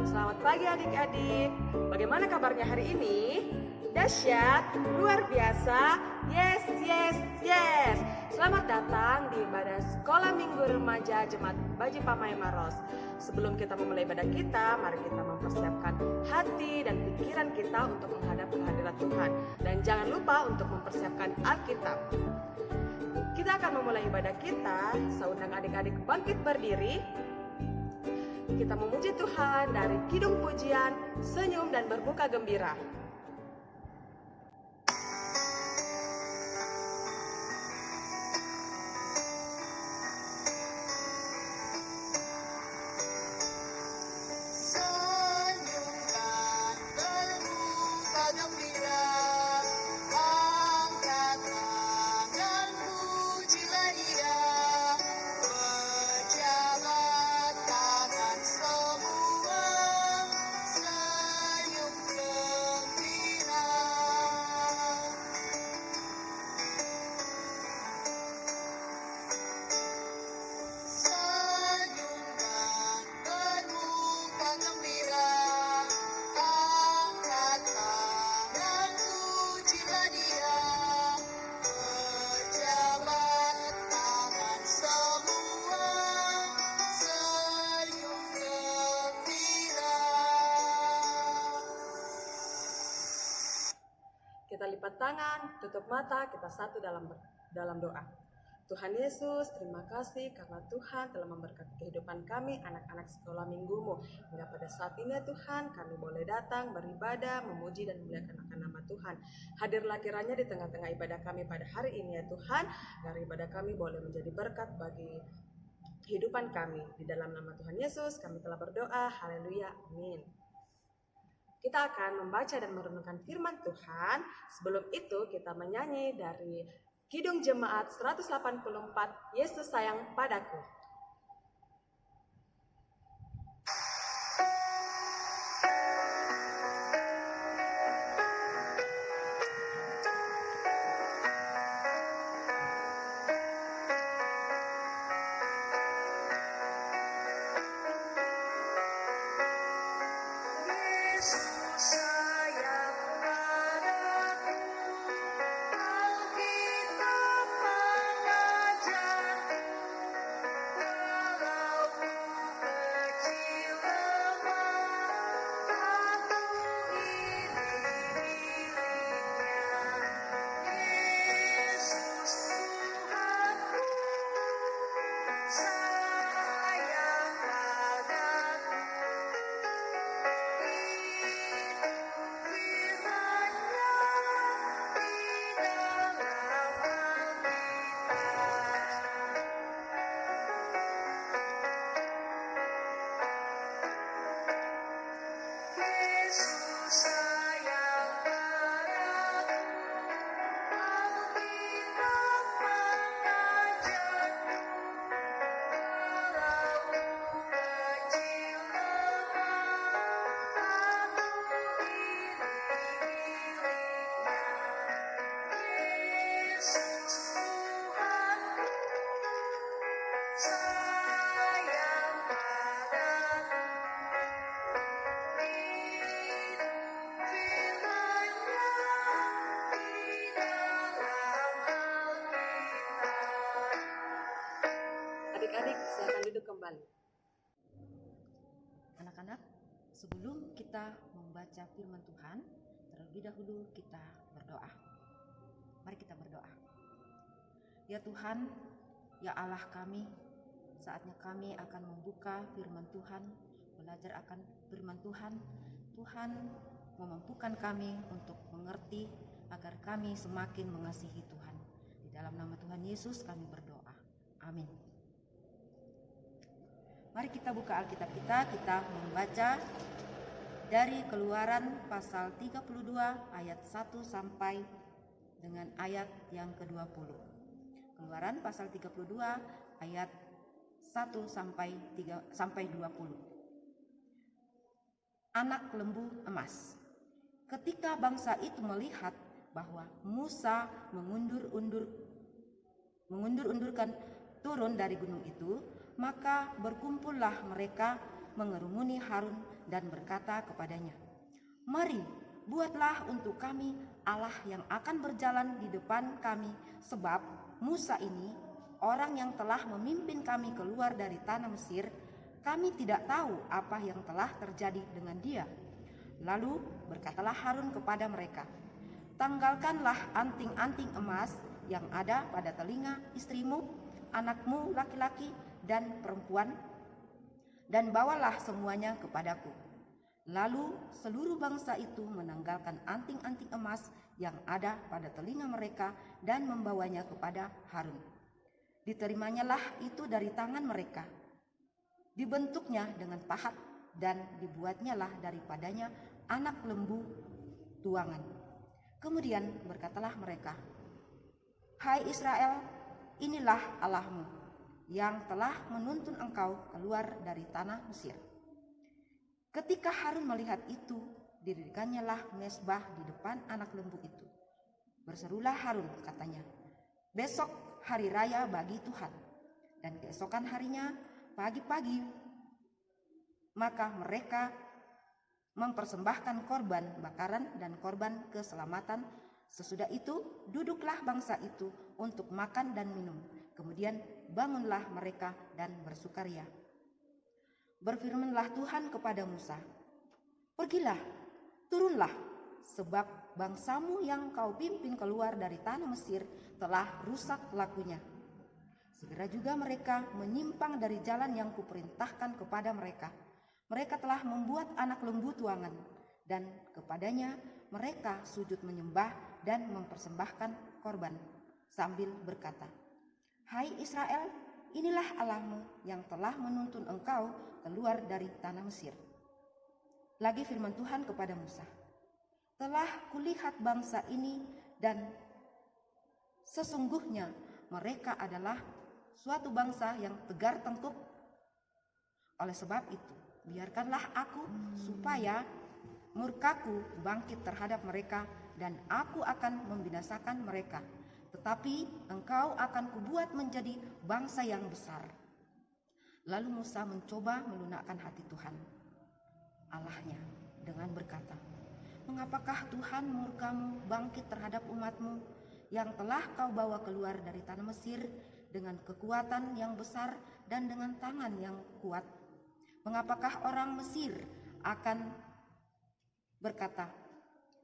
Selamat pagi adik-adik. Bagaimana kabarnya hari ini? Dahsyat, luar biasa. Yes, yes, yes. Selamat datang di ibadah Sekolah Minggu Remaja Jemaat Baji Pamai Maros. Sebelum kita memulai ibadah kita, mari kita mempersiapkan hati dan pikiran kita untuk menghadap kehadirat Tuhan. Dan jangan lupa untuk mempersiapkan Alkitab. Kita akan memulai ibadah kita. Saya undang adik-adik bangkit berdiri. Kita memuji Tuhan dari kidung pujian, senyum dan berbuka gembira. Kita lipat tangan, tutup mata, kita satu dalam doa. Tuhan Yesus, terima kasih karena Tuhan telah memberkati kehidupan kami, anak-anak sekolah minggumu. Hingga pada saat ini Tuhan, kami boleh datang, beribadah, memuji dan memuliakan akan nama Tuhan. Hadirlah kiranya di tengah-tengah ibadah kami pada hari ini ya Tuhan, agar ibadah kami boleh menjadi berkat bagi kehidupan kami. Di dalam nama Tuhan Yesus, kami telah berdoa, haleluya, amin. Kita akan membaca dan merenungkan firman Tuhan. Sebelum itu kita menyanyi dari Kidung Jemaat 184, Yesus Sayang Padaku. Adik-adik, silakan duduk kembali. Anak-anak, sebelum kita membaca firman Tuhan, terlebih dahulu kita berdoa. Mari kita berdoa. Ya Tuhan, ya Allah kami, saatnya kami akan membuka firman Tuhan, belajar akan firman Tuhan. Tuhan memampukan kami untuk mengerti agar kami semakin mengasihi Tuhan. Di dalam nama Tuhan Yesus kami berdoa. Amin. Mari kita buka Alkitab kita membaca dari Keluaran pasal 32 ayat 1 sampai dengan ayat yang ke-20. Keluaran pasal 32 ayat 1 sampai 20. Anak lembu emas. Ketika bangsa itu melihat bahwa Musa mengundur-undurkan turun dari gunung itu, maka berkumpullah mereka mengerumuni Harun dan berkata kepadanya, "Mari, buatlah untuk kami Allah yang akan berjalan di depan kami, sebab Musa ini, orang yang telah memimpin kami keluar dari tanah Mesir, kami tidak tahu apa yang telah terjadi dengan dia." Lalu berkatalah Harun kepada mereka, "Tanggalkanlah anting-anting emas yang ada pada telinga istrimu, anakmu laki-laki dan perempuan, dan bawalah semuanya kepadaku." Lalu seluruh bangsa itu menanggalkan anting-anting emas yang ada pada telinga mereka dan membawanya kepada Harun. Diterimanyalah itu dari tangan mereka. Dibentuknya dengan pahat dan dibuatnyalah daripadanya anak lembu tuangan. Kemudian berkatalah mereka, "Hai Israel, inilah Allahmu yang telah menuntun engkau keluar dari tanah Mesir." Ketika Harun melihat itu, didirikannya mezbah di depan anak lembu itu. Berserulah Harun, katanya, "Besok hari raya bagi Tuhan." Dan keesokan harinya pagi-pagi maka mereka mempersembahkan korban bakaran dan korban keselamatan. Sesudah itu duduklah bangsa itu untuk makan dan minum. Kemudian bangunlah mereka dan bersukaria. Berfirmanlah Tuhan kepada Musa, "Pergilah, turunlah, sebab bangsamu yang kau pimpin keluar dari tanah Mesir telah rusak lakunya." Segera juga mereka menyimpang dari jalan yang kuperintahkan kepada mereka. Mereka telah membuat anak lembu tuangan, dan kepadanya mereka sujud menyembah dan mempersembahkan korban, sambil berkata, "Hai Israel, inilah Allahmu yang telah menuntun engkau keluar dari tanah Mesir." Lagi firman Tuhan kepada Musa, "Telah kulihat bangsa ini, dan sesungguhnya mereka adalah suatu bangsa yang tegar tengkuk. Oleh sebab itu, biarkanlah aku supaya murkaku bangkit terhadap mereka, dan aku akan membinasakan mereka. Tetapi engkau akan kubuat menjadi bangsa yang besar." Lalu Musa mencoba melunakkan hati Tuhan Allahnya dengan berkata, "Mengapakah Tuhan murkamu bangkit terhadap umatmu yang telah kau bawa keluar dari tanah Mesir dengan kekuatan yang besar dan dengan tangan yang kuat? Mengapakah orang Mesir akan berkata,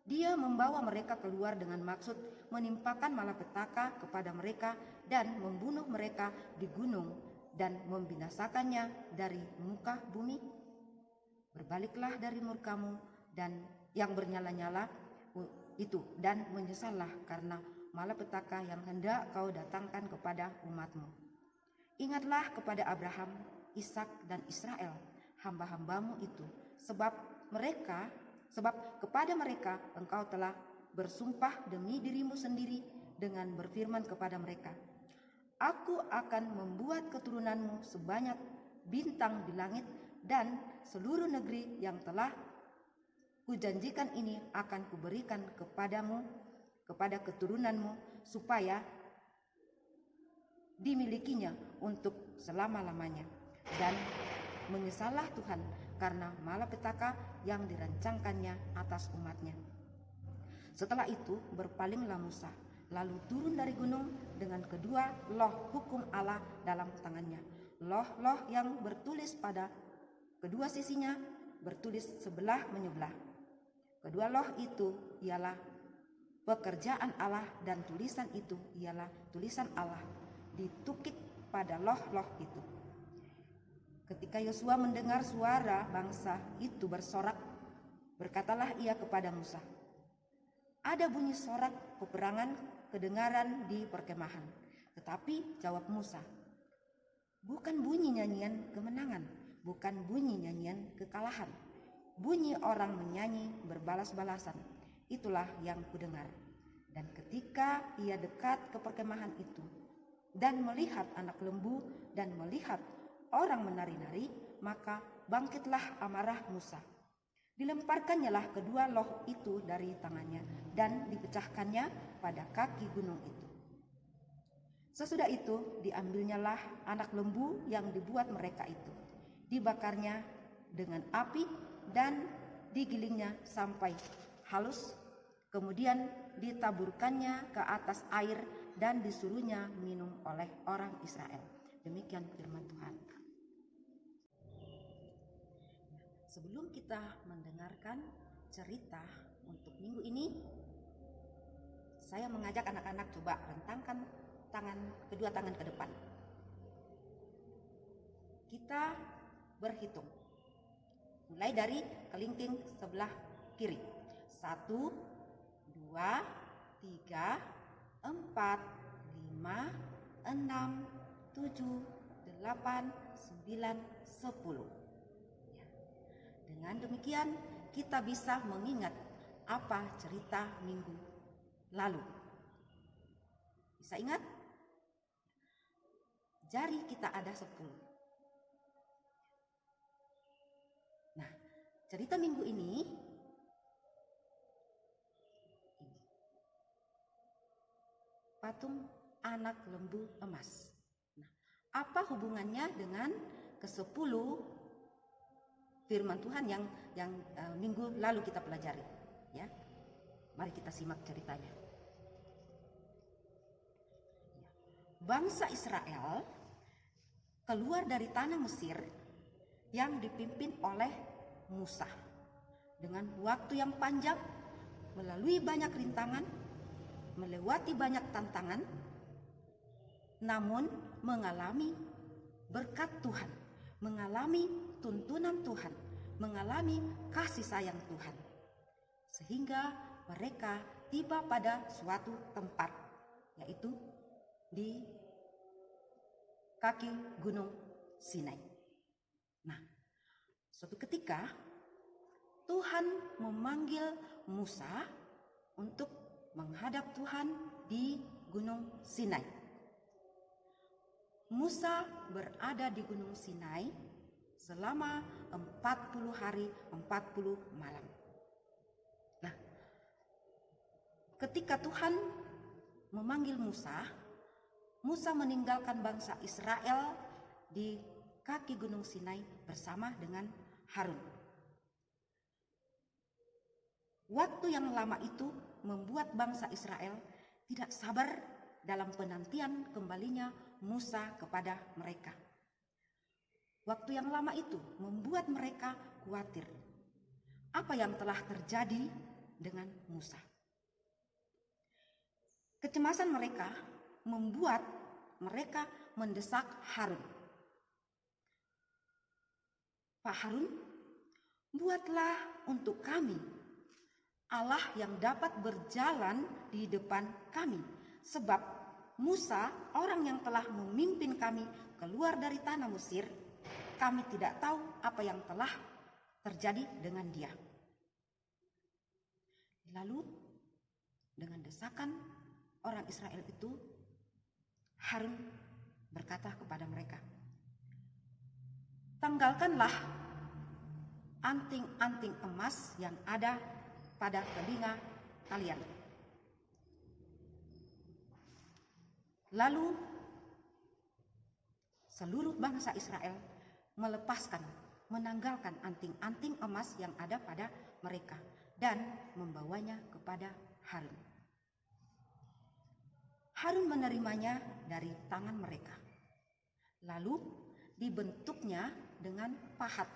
'Dia membawa mereka keluar dengan maksud menimpakan malapetaka kepada mereka dan membunuh mereka di gunung dan membinasakannya dari muka bumi?' Berbaliklah dari murkamu dan yang bernyala-nyala itu, dan menyesallah karena malapetaka yang hendak kau datangkan kepada umatmu. Ingatlah kepada Abraham, Ishak dan Israel, hamba-hambamu itu, sebab kepada mereka engkau telah bersumpah demi dirimu sendiri dengan berfirman kepada mereka, 'Aku akan membuat keturunanmu sebanyak bintang di langit, dan seluruh negeri yang telah kujanjikan ini akan kuberikan kepadamu, kepada keturunanmu, supaya dimilikinya untuk selama-lamanya.' Dan menyesallah Tuhan karena malapetaka yang dirancangkannya atas umatnya. Setelah itu berpalinglah Musa, lalu turun dari gunung dengan kedua loh hukum Allah dalam tangannya. Loh-loh yang bertulis pada kedua sisinya, bertulis sebelah menyebelah. Kedua loh itu ialah pekerjaan Allah, dan tulisan itu ialah tulisan Allah ditukik pada loh-loh itu. Ketika Yosua mendengar suara bangsa itu bersorak, berkatalah ia kepada Musa, "Ada bunyi sorak peperangan kedengaran di perkemahan." Tetapi jawab Musa, "Bukan bunyi nyanyian kemenangan, bukan bunyi nyanyian kekalahan. Bunyi orang menyanyi berbalas-balasan, itulah yang kudengar." Dan ketika ia dekat ke perkemahan itu dan melihat anak lembu dan melihat orang menari-nari, maka bangkitlah amarah Musa. Dilemparkannyalah kedua loh itu dari tangannya dan dipecahkannya pada kaki gunung itu. Sesudah itu diambilnyalah anak lembu yang dibuat mereka itu, dibakarnya dengan api dan digilingnya sampai halus. Kemudian ditaburkannya ke atas air dan disuruhnya minum oleh orang Israel. Demikian firman Tuhan. Sebelum kita mendengarkan cerita untuk minggu ini, saya mengajak anak-anak coba rentangkan kedua tangan ke depan. Kita berhitung. Mulai dari kelingking sebelah kiri. 1, 2, 3, 4, 5, 6, 7, 8, 9, 10. Dengan demikian kita bisa mengingat apa cerita minggu lalu. Bisa ingat? Jari kita ada 10. Nah, cerita minggu ini patung anak lembu emas. Nah, apa hubungannya dengan ke-10 firman Tuhan yang minggu lalu kita pelajari? Ya, mari kita simak ceritanya. Bangsa Israel keluar dari tanah Mesir yang dipimpin oleh Musa dengan waktu yang panjang, melalui banyak rintangan, melewati banyak tantangan, namun mengalami berkat Tuhan, mengalami tuntunan Tuhan, mengalami kasih sayang Tuhan, sehingga mereka tiba pada suatu tempat, yaitu di kaki Gunung Sinai. Nah, suatu ketika Tuhan memanggil Musa untuk menghadap Tuhan di Gunung Sinai. Musa berada di Gunung Sinai selama 40 hari 40 malam. Nah, ketika Tuhan memanggil Musa, Musa meninggalkan bangsa Israel di kaki Gunung Sinai bersama dengan Harun. Waktu yang lama itu membuat bangsa Israel tidak sabar dalam penantian kembalinya Musa kepada mereka. Waktu yang lama itu membuat mereka khawatir. Apa yang telah terjadi dengan Musa? Kecemasan mereka membuat mereka mendesak Harun. Pak Harun, buatlah untuk kami Allah yang dapat berjalan di depan kami. Sebab Musa, orang yang telah memimpin kami keluar dari tanah Mesir, kami tidak tahu apa yang telah terjadi dengan dia. Lalu dengan desakan orang Israel itu, Harun berkata kepada mereka, tanggalkanlah anting-anting emas yang ada pada telinga kalian. Lalu seluruh bangsa Israel menanggalkan anting-anting emas yang ada pada mereka dan membawanya kepada Harun. Harun menerimanya dari tangan mereka. Lalu dibentuknya dengan pahat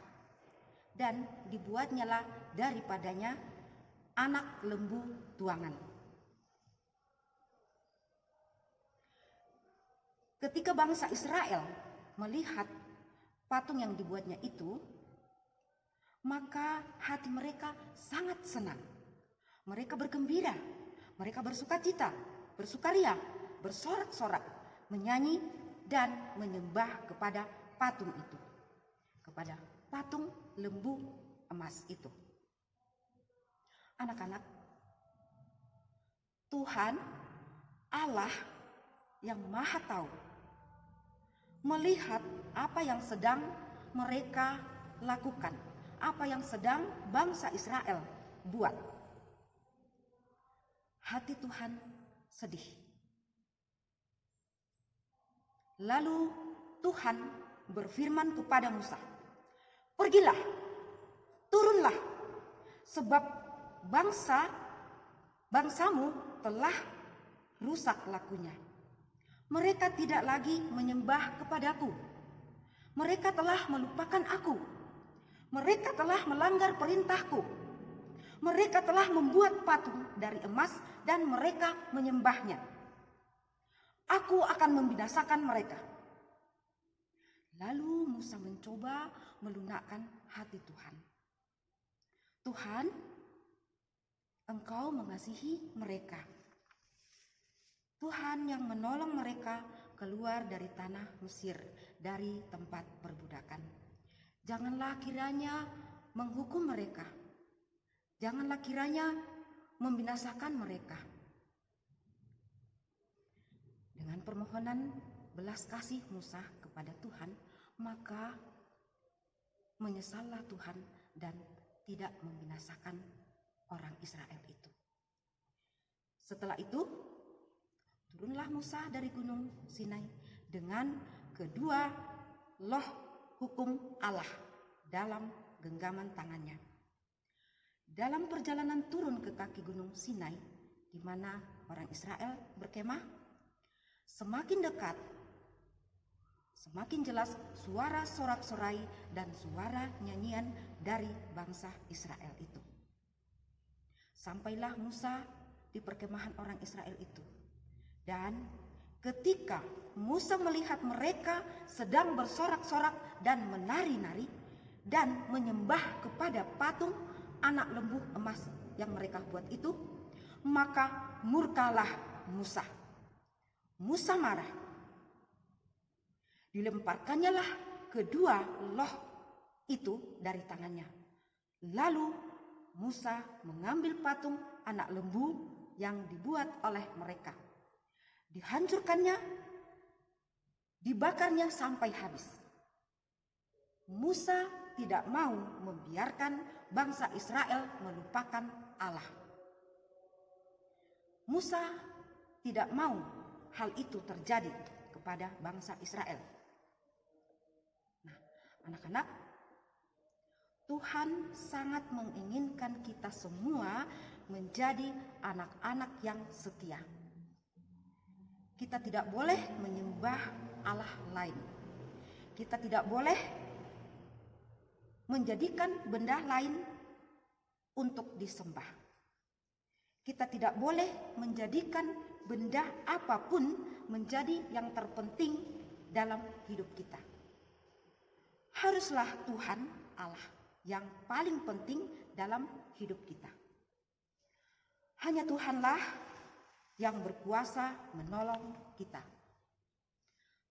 dan dibuatnyalah daripadanya anak lembu tuangan. Ketika bangsa Israel melihat patung yang dibuatnya itu, maka hati mereka sangat senang. Mereka bergembira, mereka bersukacita, bersukaria, bersorak-sorak, menyanyi dan menyembah kepada patung itu, kepada patung lembu emas itu. Anak-anak, Tuhan Allah yang Maha Tahu melihat apa yang sedang mereka lakukan, apa yang sedang bangsa Israel buat. Hati Tuhan sedih. Lalu Tuhan berfirman kepada Musa, pergilah turunlah, sebab bangsamu telah rusak lakunya. Mereka tidak lagi menyembah kepadaku. Mereka telah melupakan aku. Mereka telah melanggar perintahku. Mereka telah membuat patung dari emas dan mereka menyembahnya. Aku akan membinasakan mereka. Lalu Musa mencoba melunakkan hati Tuhan. Tuhan, Engkau mengasihi mereka. Tuhan yang menolong mereka keluar dari tanah Mesir, dari tempat perbudakan. Janganlah kiranya menghukum mereka. Janganlah kiranya membinasakan mereka. Dengan permohonan belas kasih Musa kepada Tuhan, maka menyesallah Tuhan dan tidak membinasakan orang Israel itu. Setelah itu, turunlah Musa dari gunung Sinai dengan kedua loh hukum Allah dalam genggaman tangannya. Dalam perjalanan turun ke kaki gunung Sinai, di mana orang Israel berkemah, semakin dekat, semakin jelas suara sorak-sorai dan suara nyanyian dari bangsa Israel itu. Sampailah Musa di perkemahan orang Israel itu. Dan ketika Musa melihat mereka sedang bersorak-sorak dan menari-nari dan menyembah kepada patung anak lembu emas yang mereka buat itu, maka murkalah Musa. Musa marah. Dilemparkannya lah kedua loh itu dari tangannya. Lalu Musa mengambil patung anak lembu yang dibuat oleh mereka. Dihancurkannya, dibakarnya sampai habis. Musa tidak mau membiarkan bangsa Israel melupakan Allah. Musa tidak mau hal itu terjadi kepada bangsa Israel. Nah, anak-anak, Tuhan sangat menginginkan kita semua menjadi anak-anak yang setia. Kita tidak boleh menyembah Allah lain. Kita tidak boleh menjadikan benda lain untuk disembah. Kita tidak boleh menjadikan benda apapun menjadi yang terpenting dalam hidup kita. Haruslah Tuhan Allah yang paling penting dalam hidup kita. Hanya Tuhanlah yang berkuasa menolong kita.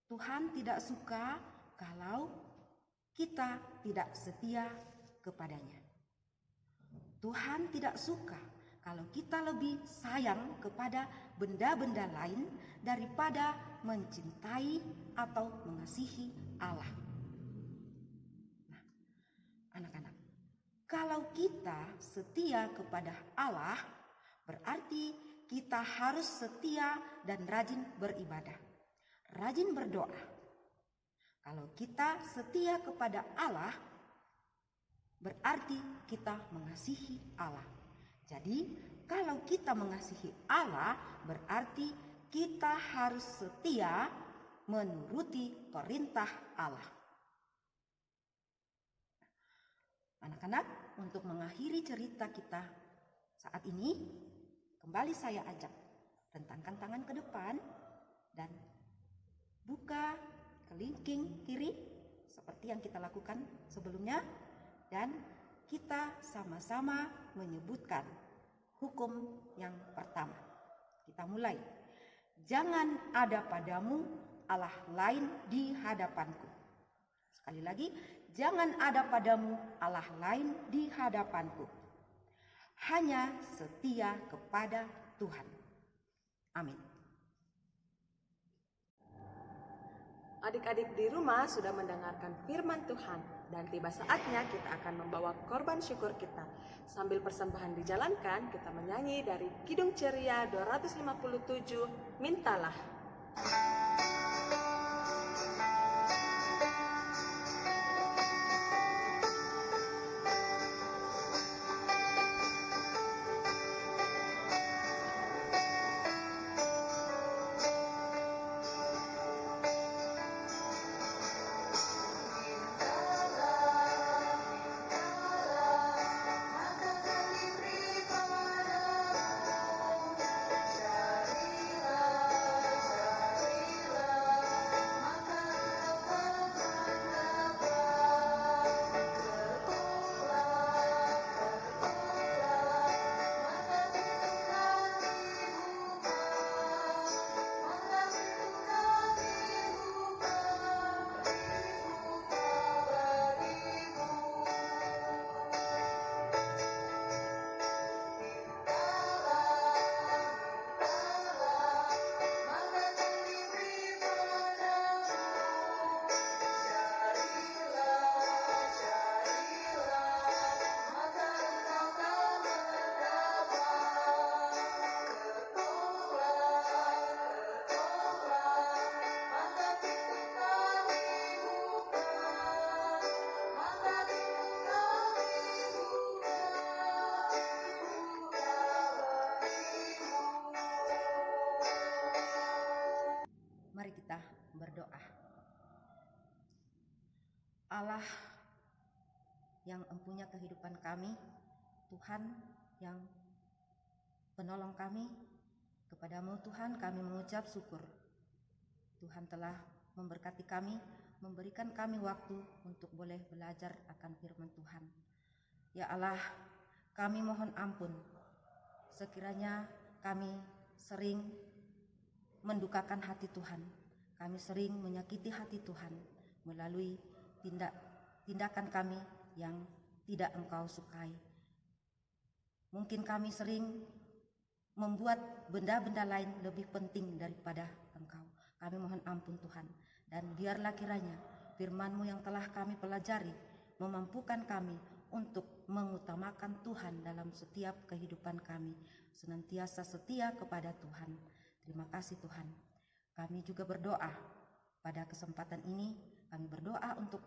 Tuhan tidak suka kalau kita tidak setia kepadanya. Tuhan tidak suka kalau kita lebih sayang kepada benda-benda lain daripada mencintai atau mengasihi Allah. Nah, anak-anak, kalau kita setia kepada Allah, berarti kita harus setia dan rajin beribadah, rajin berdoa. Kalau kita setia kepada Allah, berarti kita mengasihi Allah. Jadi, kalau kita mengasihi Allah, berarti kita harus setia menuruti perintah Allah. Anak-anak, untuk mengakhiri cerita kita saat ini, kembali saya ajak rentangkan tangan ke depan dan buka kelingking kiri seperti yang kita lakukan sebelumnya, dan kita sama-sama menyebutkan hukum yang pertama. Kita mulai. Jangan ada padamu Allah lain di hadapanku. Sekali lagi, jangan ada padamu Allah lain di hadapanku. Hanya setia kepada Tuhan. Amin. Adik-adik di rumah sudah mendengarkan firman Tuhan, dan tiba saatnya kita akan membawa korban syukur kita. Sambil persembahan dijalankan, kita menyanyi dari Kidung Ceria 257, Mintalah. kita berdoa. Allah yang empunya kehidupan kami, Tuhan yang penolong kami, kepadamu Tuhan kami mengucap syukur. Tuhan telah memberkati kami, memberikan kami waktu untuk boleh belajar akan firman Tuhan. Ya Allah, kami mohon ampun sekiranya kami sering mendukakan hati Tuhan, kami sering menyakiti hati Tuhan melalui tindakan kami yang tidak Engkau sukai. Mungkin kami sering membuat benda-benda lain lebih penting daripada Engkau. Kami mohon ampun Tuhan, dan biarlah kiranya firman-Mu yang telah kami pelajari memampukan kami untuk mengutamakan Tuhan dalam setiap kehidupan kami, senantiasa setia kepada Tuhan. Terima kasih Tuhan. Kami juga berdoa pada kesempatan ini, kami berdoa untuk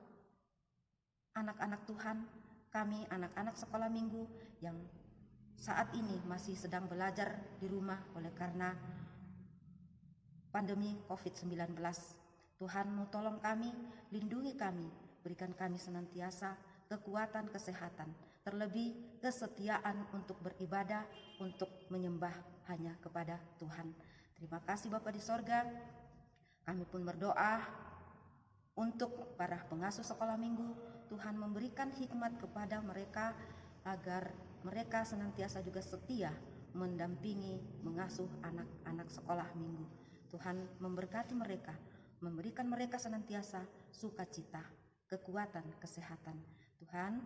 anak-anak Tuhan, kami anak-anak sekolah minggu yang saat ini masih sedang belajar di rumah oleh karena pandemi COVID-19. Tuhan-Mu tolong kami, lindungi kami, berikan kami senantiasa kekuatan kesehatan, terlebih kesetiaan untuk beribadah, untuk menyembah hanya kepada Tuhan. Terima kasih Bapa di sorga. Kami pun berdoa untuk para pengasuh sekolah minggu, Tuhan memberikan hikmat kepada mereka agar mereka senantiasa juga setia mendampingi, mengasuh anak-anak sekolah minggu. Tuhan memberkati mereka, memberikan mereka senantiasa sukacita, kekuatan, kesehatan. Tuhan,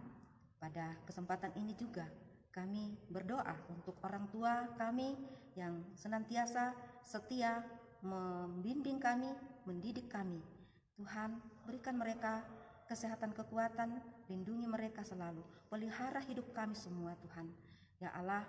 pada kesempatan ini juga kami berdoa untuk orang tua kami yang senantiasa setia membimbing kami, mendidik kami. Tuhan, berikan mereka kesehatan, kekuatan, lindungi mereka selalu, pelihara hidup kami semua Tuhan. Ya Allah,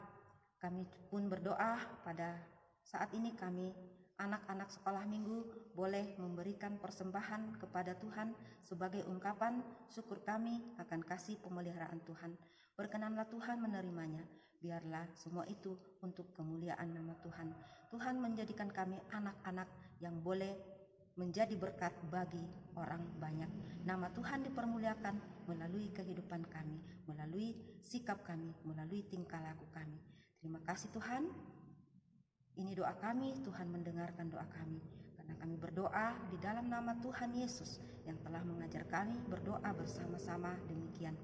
kami pun berdoa pada saat ini kami anak-anak sekolah minggu boleh memberikan persembahan kepada Tuhan sebagai ungkapan syukur kami akan kasih pemeliharaan Tuhan. Berkenanlah Tuhan menerimanya, biarlah semua itu untuk kemuliaan nama Tuhan. Tuhan menjadikan kami anak-anak yang boleh menjadi berkat bagi orang banyak. Nama Tuhan dipermuliakan melalui kehidupan kami, melalui sikap kami, melalui tingkah laku kami. Terima kasih Tuhan. Ini doa kami, Tuhan mendengarkan doa kami. Karena kami berdoa di dalam nama Tuhan Yesus yang telah mengajar kami berdoa bersama-sama demikian.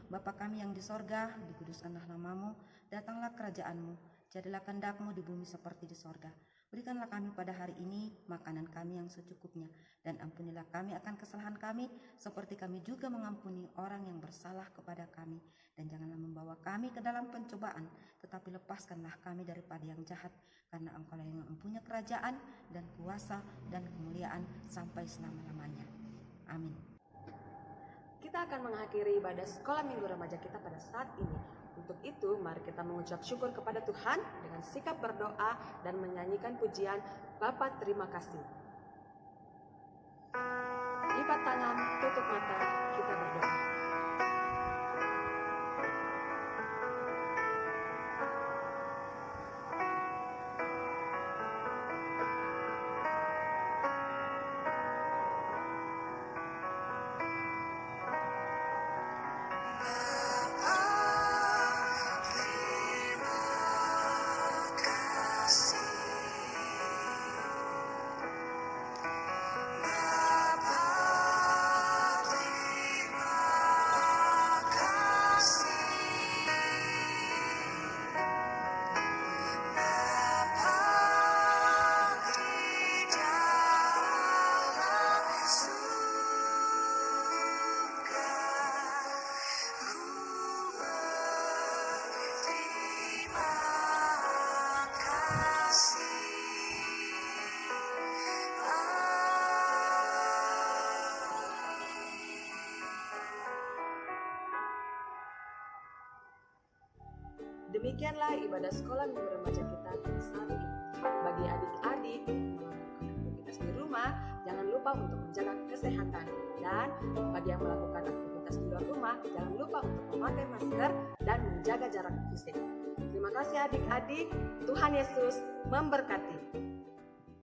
Bapa kami yang di sorga, dikuduskanlah nama-Mu, datanglah kerajaan-Mu, jadilah kehendak-Mu di bumi seperti di sorga. Berikanlah kami pada hari ini makanan kami yang secukupnya, dan ampunilah kami akan kesalahan kami, seperti kami juga mengampuni orang yang bersalah kepada kami. Dan janganlah membawa kami ke dalam pencobaan, tetapi lepaskanlah kami daripada yang jahat, karena Engkau-lah yang mempunyai kerajaan dan kuasa dan kemuliaan sampai selama-lamanya. Amin. Kita akan mengakhiri ibadah sekolah minggu remaja kita pada saat ini. Untuk itu, mari kita mengucap syukur kepada Tuhan dengan sikap berdoa dan menyanyikan pujian Bapa terima kasih. Lipat tangan, tutup mata, kita berdoa. Demikianlah ibadah sekolah minggu remaja kita pada saat ini. Bagi adik-adik yang melakukan aktivitas di rumah, jangan lupa untuk menjaga kesehatan. Dan bagi yang melakukan aktivitas di luar rumah, jangan lupa untuk memakai masker dan menjaga jarak fisik. Terima kasih adik-adik, Tuhan Yesus memberkati.